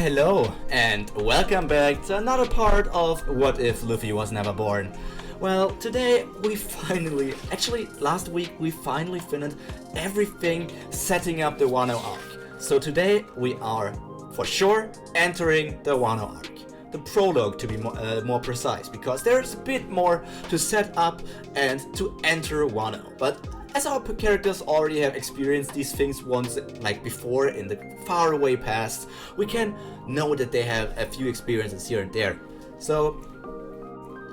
Hello, and welcome back to another part of What If Luffy Was Never Born. Well, today we actually last week we finally finished everything setting up the Wano arc. So today we are, for sure, entering the Wano arc. The prologue to be more precise, because there's a bit more to set up and to enter Wano. But as our characters already have experienced these things once, like before in the faraway past, we can know that they have a few experiences here and there. So,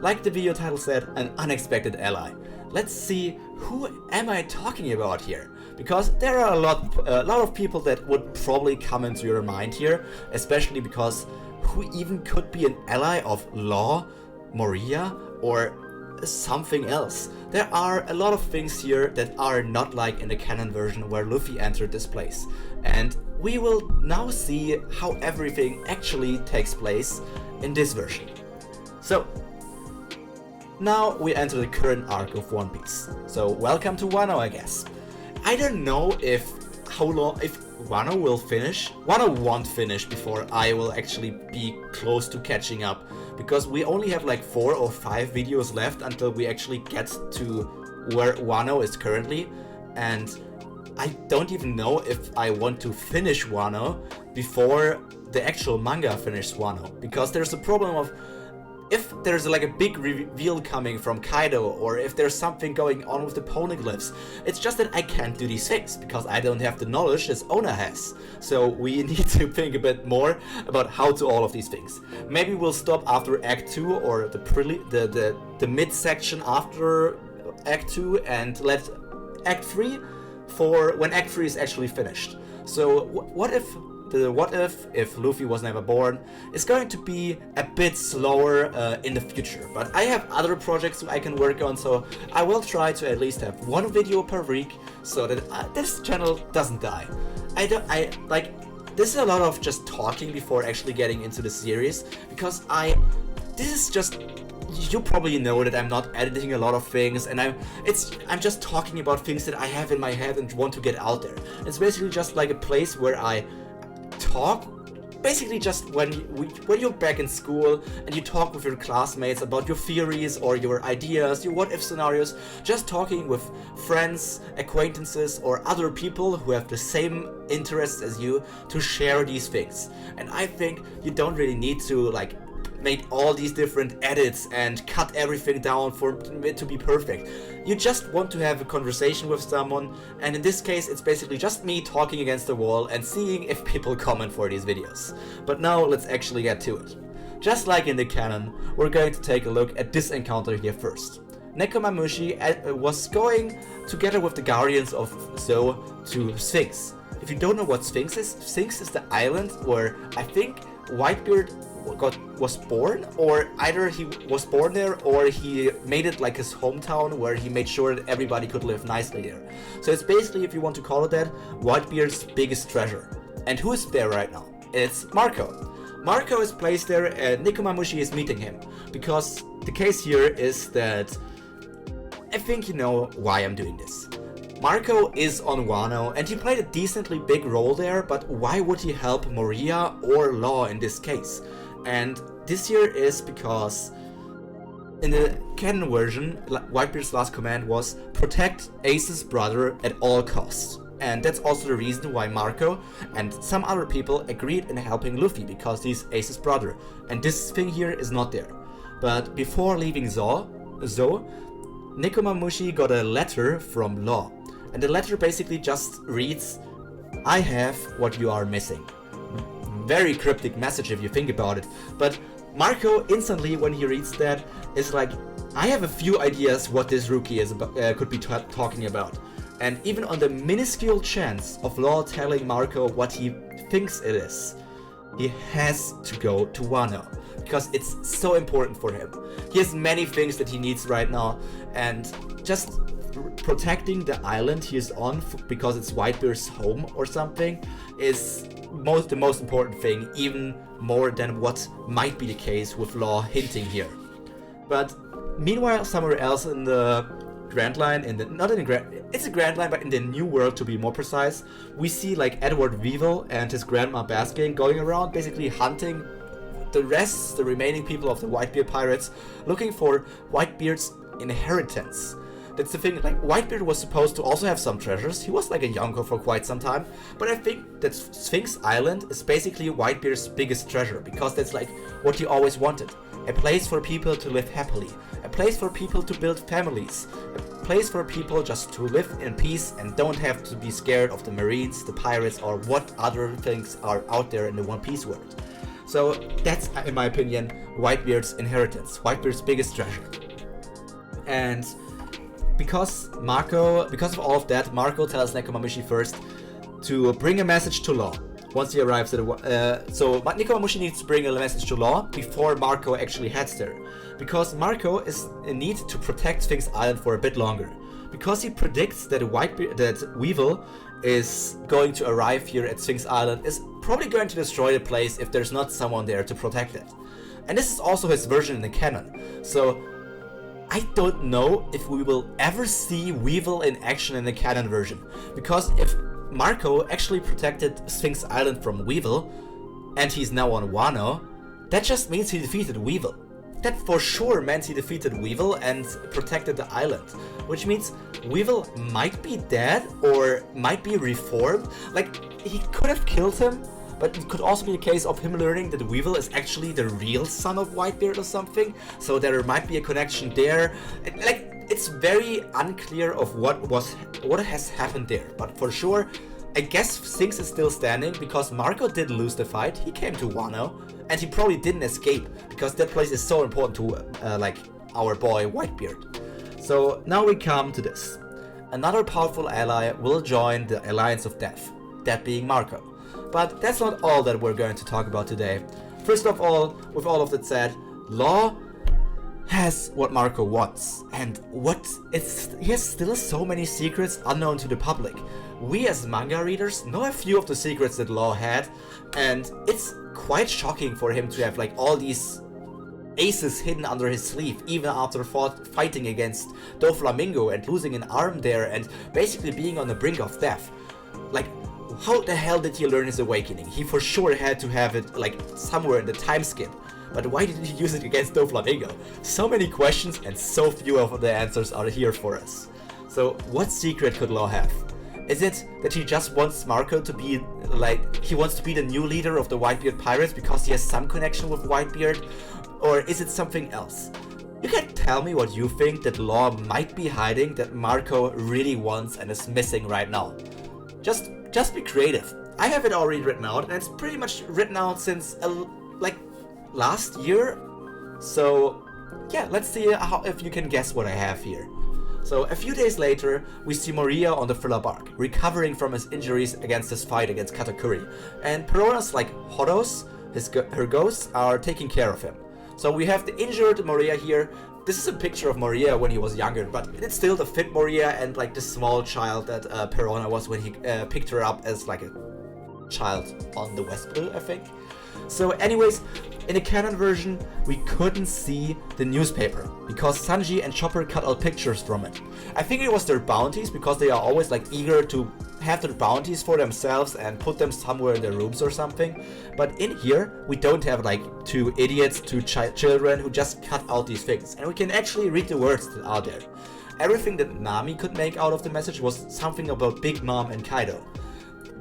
like the video title said, an unexpected ally. Let's see, who am I talking about here? Because there are a lot of people that would probably come into your mind here, especially because who even could be an ally of Law, Moria, or something else? There are a lot of things here that are not like in the canon version where Luffy entered this place, and we will now see how everything actually takes place in this version. So now we enter the current arc of One Piece. So welcome to Wano, I guess. I don't know if Wano will finish. Wano won't finish before I will actually be close to catching up, because we only have like 4 or 5 videos left until we actually get to where Wano is currently, and I don't even know if I want to finish Wano before the actual manga finishes Wano, because there's a problem of if there's like a big reveal coming from Kaido, or if there's something going on with the poneglyphs. It's just that I can't do these things because I don't have the knowledge this owner has. So we need to think a bit more about how to all of these things. Maybe we'll stop after Act 2 or the mid section after Act 2 and let Act 3 for when Act 3 is actually finished. So what if Luffy Was Never Born is going to be a bit slower in the future, but I have other projects I can work on, so I will try to at least have 1 video per week so that this channel doesn't die. This is a lot of just talking before actually getting into the series, because this is just, you probably know that I'm not editing a lot of things, and I'm just talking about things that I have in my head and want to get out there. It's basically just like a place where I talk, basically just when you're back in school and you talk with your classmates about your theories or your ideas, your what if scenarios, just talking with friends, acquaintances, or other people who have the same interests as you to share these things. And I think you don't really need to like make all these different edits and cut everything down for it to be perfect. You just want to have a conversation with someone, and in this case it's basically just me talking against the wall and seeing if people comment for these videos. But now let's actually get to it. Just like in the canon, we're going to take a look at this encounter here first. Nekomamushi was going together with the Guardians of Zou to Sphinx. If you don't know what Sphinx is the island where I think Whitebeard was born, or either he was born there or he made it like his hometown where he made sure that everybody could live nicely there. So it's basically, if you want to call it that, Whitebeard's biggest treasure. And who is there right now? It's Marco. Marco is placed there and Nekomamushi is meeting him, because the case here is that I think you know why I'm doing this. Marco is on Wano and he played a decently big role there, but why would he help Moria or Law in this case? And this here is because in the canon version, Whitebeard's last command was protect Ace's brother at all costs. And that's also the reason why Marco and some other people agreed in helping Luffy, because he's Ace's brother. And this thing here is not there. But before leaving Zou, Nekomamushi got a letter from Law. And the letter basically just reads, "I have what you are missing." Very cryptic message if you think about it, but Marco instantly when he reads that is like, I have a few ideas what this rookie is could be talking about. And even on the minuscule chance of Law telling Marco what he thinks it is, he has to go to Wano, because it's so important for him. He has many things that he needs right now, and just protecting the island he is on because it's Whitebeard's home or something is the most important thing, even more than what might be the case with Law hinting here. But meanwhile, somewhere else in the Grand Line, it's a Grand Line, but in the New World to be more precise, we see like Edward Weevil and his grandma Basking going around basically hunting the remaining people of the Whitebeard Pirates, looking for Whitebeard's inheritance. That's the thing, like Whitebeard was supposed to also have some treasures. He was like a Yonko for quite some time, but I think that Sphinx Island is basically Whitebeard's biggest treasure, because that's like what he always wanted. A place for people to live happily, a place for people to build families, a place for people just to live in peace and don't have to be scared of the Marines, the pirates, or what other things are out there in the One Piece world. So that's, in my opinion, Whitebeard's inheritance, Whitebeard's biggest treasure. And because of all of that, Marco tells Nekomamushi first to bring a message to Law once he arrives at so Nekomamushi needs to bring a message to Law before Marco actually heads there, because Marco is in need to protect Sphinx Island for a bit longer, because he predicts that Weevil is going to arrive here at Sphinx Island, is probably going to destroy the place if there's not someone there to protect it. And this is also his version in the canon, so I don't know if we will ever see Weevil in action in the canon version, because if Marco actually protected Sphinx Island from Weevil, and he's now on Wano, that just means he defeated Weevil. That for sure meant he defeated Weevil and protected the island, which means Weevil might be dead or might be reformed. Like, he could have killed him, but it could also be the case of him learning that Weevil is actually the real son of Whitebeard or something, so there might be a connection there. Like, it's very unclear of what has happened there, but for sure, I guess Sphinx is still standing because Marco did lose the fight. He came to Wano, and he probably didn't escape because that place is so important to like our boy Whitebeard. So now we come to this. Another powerful ally will join the Alliance of Death, that being Marco. But that's not all that we're going to talk about today. First of all, with all of that said, Law has what Marco wants, and he has still so many secrets unknown to the public. We as manga readers know a few of the secrets that Law had, and it's quite shocking for him to have like all these aces hidden under his sleeve, even after fighting against Doflamingo and losing an arm there and basically being on the brink of death. Like, how the hell did he learn his awakening? He for sure had to have it like somewhere in the time skip. But why did he use it against Doflamingo? So many questions and so few of the answers are here for us. So what secret could Law have? Is it that he just wants Marco to be like, he wants to be the new leader of the Whitebeard Pirates because he has some connection with Whitebeard? Or is it something else? You can tell me what you think that Law might be hiding that Marco really wants and is missing right now. Just be creative. I have it already written out, and it's pretty much written out since like last year. So yeah, let's see if you can guess what I have here. So a few days later, we see Moria on the thriller bark, recovering from his injuries against his fight against Katakuri, and piranhas like Horos, her ghosts, are taking care of him. So we have the injured Moria here. This is a picture of Moria when he was younger, but it's still the fit Moria and like the small child that Piranha was when he picked her up as like a child on the West Blue, I think. So anyways, in the canon version, we couldn't see the newspaper because Sanji and Chopper cut out pictures from it. I think it was their bounties, because they are always like eager to have their bounties for themselves and put them somewhere in their rooms or something. But in here, we don't have like two idiots, two children who just cut out these things, and we can actually read the words that are there. Everything that Nami could make out of the message was something about Big Mom and Kaido.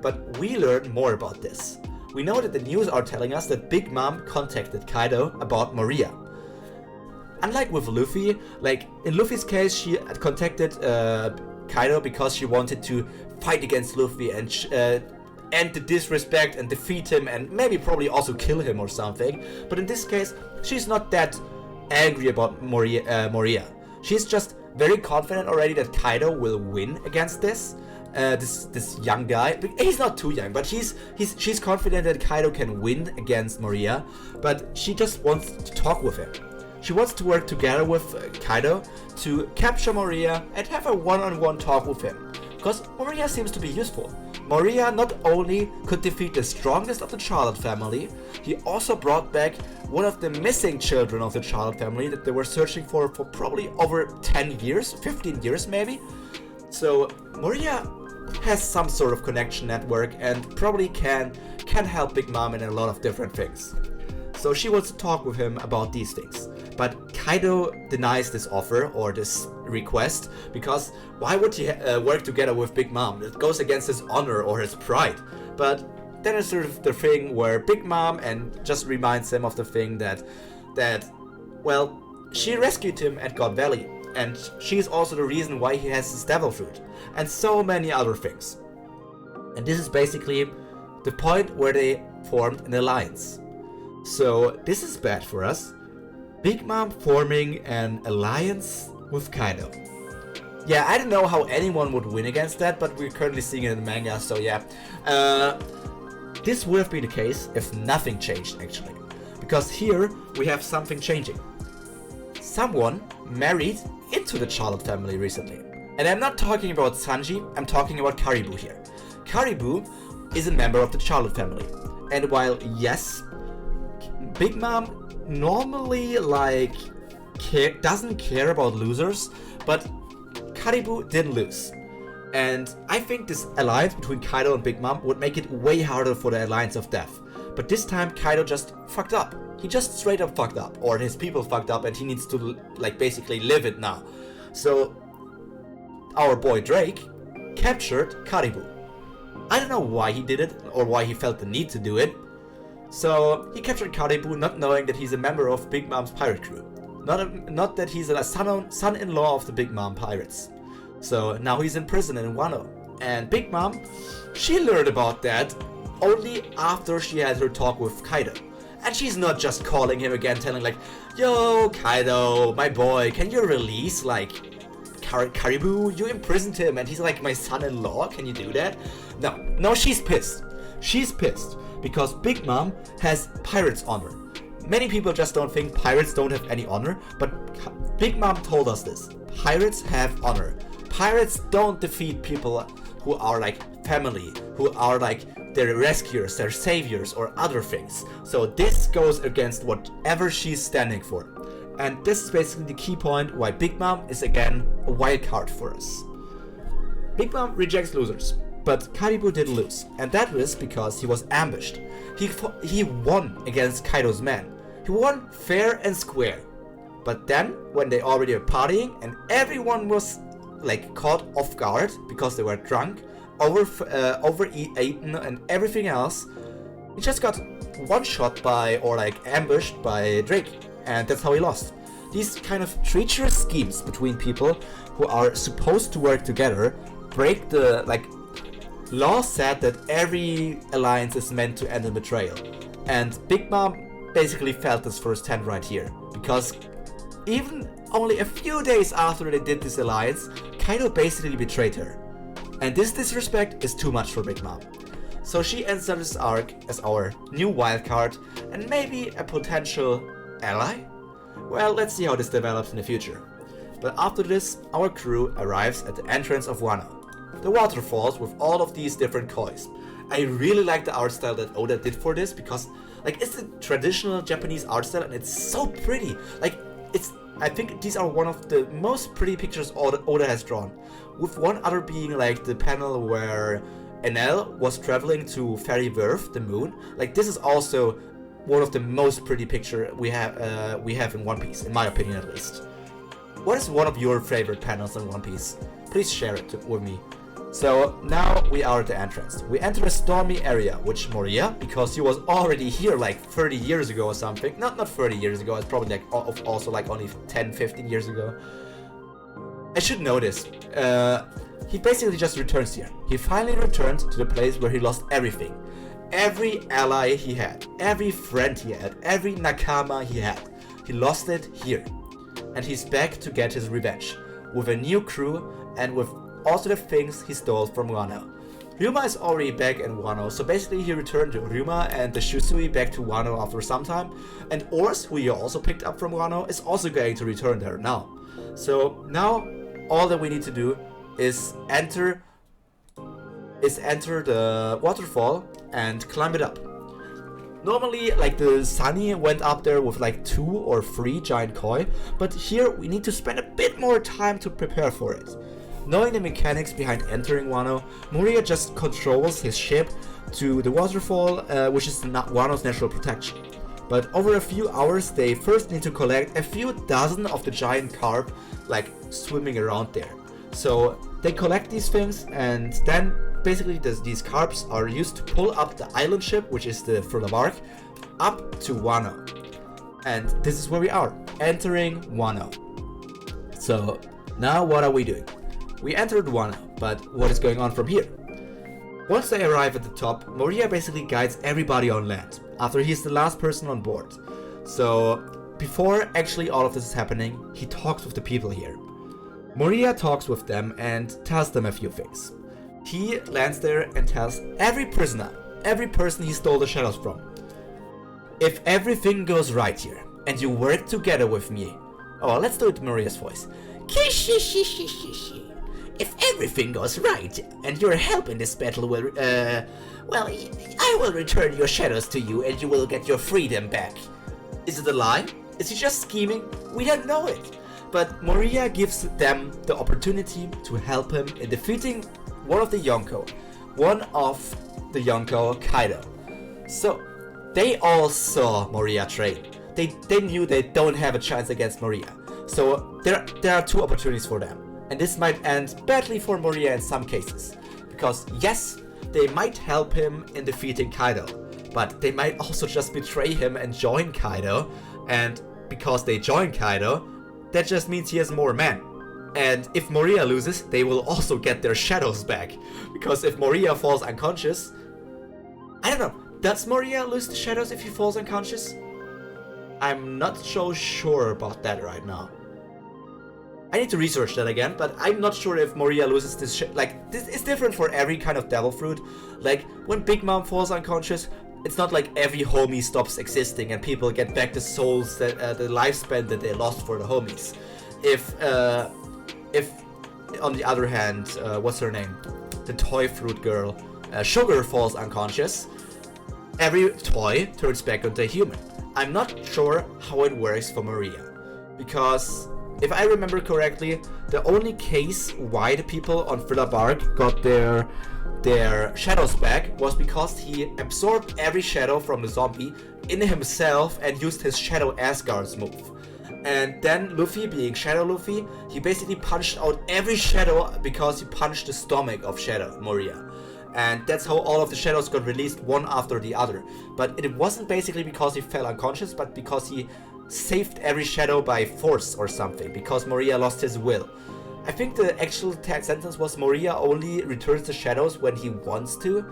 But we learned more about this. We know that the news are telling us that Big Mom contacted Kaido about Moria. Unlike with Luffy, like in Luffy's case, she had contacted Kaido because she wanted to fight against Luffy and end the disrespect and defeat him and maybe probably also kill him or something. But in this case, she's not that angry about Moria. She's just very confident already that Kaido will win against this young guy. He's not too young, but she's confident that Kaido can win against Moria, but she just wants to talk with him. She wants to work together with Kaido to capture Moria and have a one-on-one talk with him, because Moria seems to be useful. Moria not only could defeat the strongest of the Charlotte family, he also brought back one of the missing children of the Charlotte family that they were searching for probably over 10 years, 15 years maybe. So Moria has some sort of connection network and probably can help Big Mom in a lot of different things. So she wants to talk with him about these things. But Kaido denies this offer or this request because why would he work together with Big Mom? It goes against his honor or his pride. But then it's sort of the thing where Big Mom and just reminds him of the thing that well, she rescued him at God Valley, and she's also the reason why he has his devil fruit, and so many other things. And this is basically the point where they formed an alliance. So this is bad for us. Big Mom forming an alliance with Kaido. Yeah, I don't know how anyone would win against that, but we're currently seeing it in the manga, so yeah. This would have been the case if nothing changed, actually. Because here we have something changing. Someone married into the Charlotte family recently. And I'm not talking about Sanji, I'm talking about Caribou here. Caribou is a member of the Charlotte family. And while, yes, Big Mom normally doesn't care about losers, but Caribou didn't lose. And I think this alliance between Kaido and Big Mom would make it way harder for the Alliance of Death. But this time Kaido just fucked up. He just straight up fucked up, or his people fucked up, and he needs to basically live it now. So our boy Drake captured Caribou. I don't know why he did it or why he felt the need to do it. So he captured Caribou not knowing that he's a member of Big Mom's pirate crew. Not that he's a son-in-law of the Big Mom Pirates. So now he's in prison in Wano. And Big Mom, she learned about that only after she had her talk with Kaido. And she's not just calling him again, telling yo, Kaido, my boy, can you release, Caribou? You imprisoned him and he's my son-in-law, can you do that? No, she's pissed. She's pissed because Big Mom has pirates honor. Many people just don't think pirates don't have any honor, but Big Mom told us this. Pirates have honor. Pirates don't defeat people who are family, who are their rescuers, their saviors, or other things. So this goes against whatever she's standing for. And this is basically the key point why Big Mom is again a wild card for us. Big Mom rejects losers, but Caribou didn't lose, and that was because he was ambushed. He won against Kaido's men. He won fair and square. But then, when they already were partying and everyone was caught off guard because they were drunk, overeaten and everything else, he just got one-shot by or ambushed by Drake, and that's how he lost. These kind of treacherous schemes between people who are supposed to work together break the law said that every alliance is meant to end in betrayal, and Big Mom basically felt this firsthand right here, because even only a few days after they did this alliance, Kaido basically betrayed her. And this disrespect is too much for Big Mom. So she ends this arc as our new wildcard and maybe a potential ally? Well, let's see how this develops in the future. But after this, our crew arrives at the entrance of Wano, the waterfalls with all of these different kois. I really like the art style that Oda did for this because it's the traditional Japanese art style and it's so pretty. I think these are one of the most pretty pictures Oda has drawn, with one other being the panel where Enel was traveling to Fairy Verve, the moon. This is also one of the most pretty picture we have in One Piece, in my opinion at least. What is one of your favorite panels in One Piece? Please share it with me. So now we are at the entrance. We enter a stormy area, which Moria, because he was already here 30 years ago or something. Not 30 years ago, it's probably also only 10, 15 years ago. I should know this. He basically just returns here. He finally returned to the place where he lost everything. Every ally he had, every friend he had, every nakama he had. He lost it here. And he's back to get his revenge. With a new crew and with also the things he stole from Wano. Ryuma is already back in Wano, so basically he returned Ryuma and the Shusui back to Wano after some time. And Ors, who you also picked up from Wano, is also going to return there now. So now all that we need to do is enter the waterfall and climb it up. Normally, the Sunny went up there with 2 or 3 giant koi, but here we need to spend a bit more time to prepare for it. knowing the mechanics behind entering Wano, Moria just controls his ship to the waterfall, which is Wano's natural protection. But over a few hours, they first need to collect a few dozen of the giant carp, like swimming around there. So they collect these things, and then basically these carps are used to pull up the island ship, which is the Thriller Bark, up to Wano. And this is where we are, entering Wano. So now what are we doing? We entered Wano, but what is going on from here? Once they arrive at the top, Moria basically guides everybody on land, after he's the last person on board. So before actually all of this is happening, he talks with the people here. Moria talks with them and tells them a few things. He lands there and tells every prisoner, every person he stole the shadows from, if everything goes right here, and you work together with me. Oh, let's do it in Maria's voice. If everything goes right, and your help in this battle will, well, I will return your shadows to you and you will get your freedom back. Is it a lie? Is he just scheming? We don't know it. But Moria gives them the opportunity to help him in defeating one of the Yonko, Kaido. So, they all saw Moria train. They knew they don't have a chance against Moria. So, there are two opportunities for them. And this might end badly for Moria in some cases. Because yes, they might help him in defeating Kaido, but they might also just betray him and join Kaido. And because they join Kaido, that just means he has more men. And if Moria loses, they will also get their shadows back. Because if Moria falls unconscious, I don't know, does Moria lose the shadows if he falls unconscious? I'm not so sure about that right now. I need to research that again, but I'm not sure if Moria loses this like, this is different for every kind of devil fruit. Like, when Big Mom falls unconscious, it's not like every homie stops existing and people get back the souls that, the lifespan that they lost for the homies. If on the other hand, what's her name? The toy fruit girl, Sugar falls unconscious, every toy turns back into a human. I'm not sure how it works for Moria, because if I remember correctly, the only case why the people on Thriller Bark got their shadows back was because he absorbed every shadow from the zombie in himself and used his Shadow Asgard's move. And then Luffy, being Shadow Luffy, he basically punched out every shadow because he punched the stomach of Shadow Moria. And that's how all of the shadows got released one after the other. But it wasn't basically because he fell unconscious, but because he saved every shadow by force or something, because Moria lost his will. I think the actual sentence was Moria only returns the shadows when he wants to,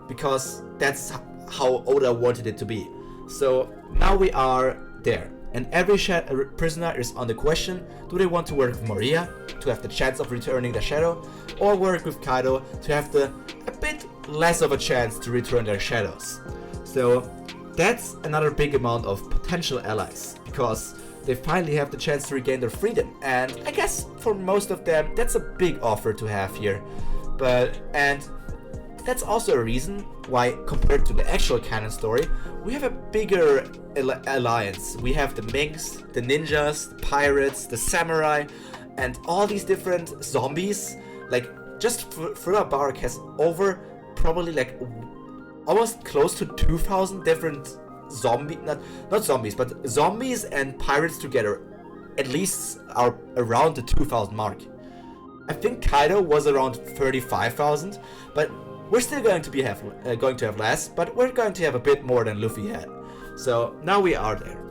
because that's how Oda wanted it to be. So now we are there, and every prisoner is on the question: do they want to work with Moria to have the chance of returning the shadow, or work with Kaido to have a bit less of a chance to return their shadows? So that's another big amount of potential allies, because they finally have the chance to regain their freedom, and I guess for most of them that's a big offer to have here. And that's also a reason why, compared to the actual canon story, we have a bigger alliance. We have the minks, the ninjas, the pirates, the samurai, and all these different zombies. Like, just Thriller Bark has over probably like almost close to 2,000 different not zombies, but zombies and pirates together at least are around the 2,000 mark. I think Kaido was around 35,000, but we're still going to have less, but we're going to have a bit more than Luffy had. So now we are there,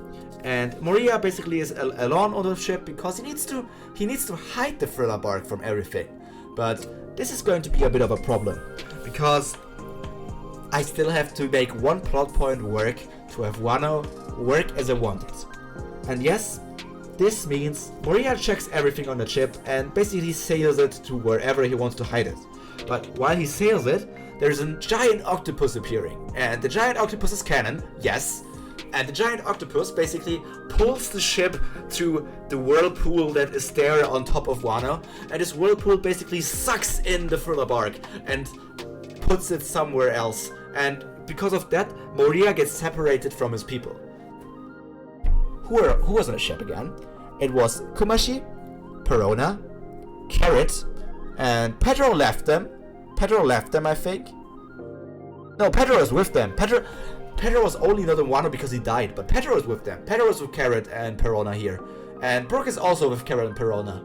and Moria basically is alone on the ship because he needs to hide the Thriller Bark from everything. But this is going to be a bit of a problem, because I still have to make one plot point work to have Wano work as I want it. And yes, this means Moria checks everything on the ship and basically sails it to wherever he wants to hide it. But while he sails it, there's a giant octopus appearing. And the giant octopus is canon, yes. And the giant octopus basically pulls the ship to the whirlpool that is there on top of Wano. And this whirlpool basically sucks in the Thriller Bark and puts it somewhere else. And because of that, Moria gets separated from his people. Who was on the ship again? It was Kumashi, Perona, Carrot, And Pedro left them. I think. No, Pedro is with them. Pedro was only not in Wano because he died, but Pedro is with them. Pedro is with Carrot and Perona here. And Brooke is also with Carrot and Perona.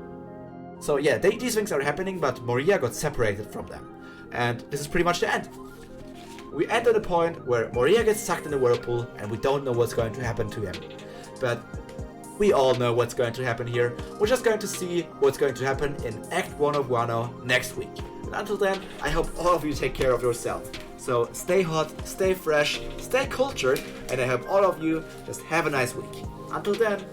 So yeah, these things are happening, but Moria got separated from them. And this is pretty much the end. We end at a point where Moria gets sucked in the whirlpool and we don't know what's going to happen to him. But we all know what's going to happen here. We're just going to see what's going to happen in Act 1 of Wano next week. And until then, I hope all of you take care of yourself. So stay hot, stay fresh, stay cultured, and I hope all of you just have a nice week. Until then,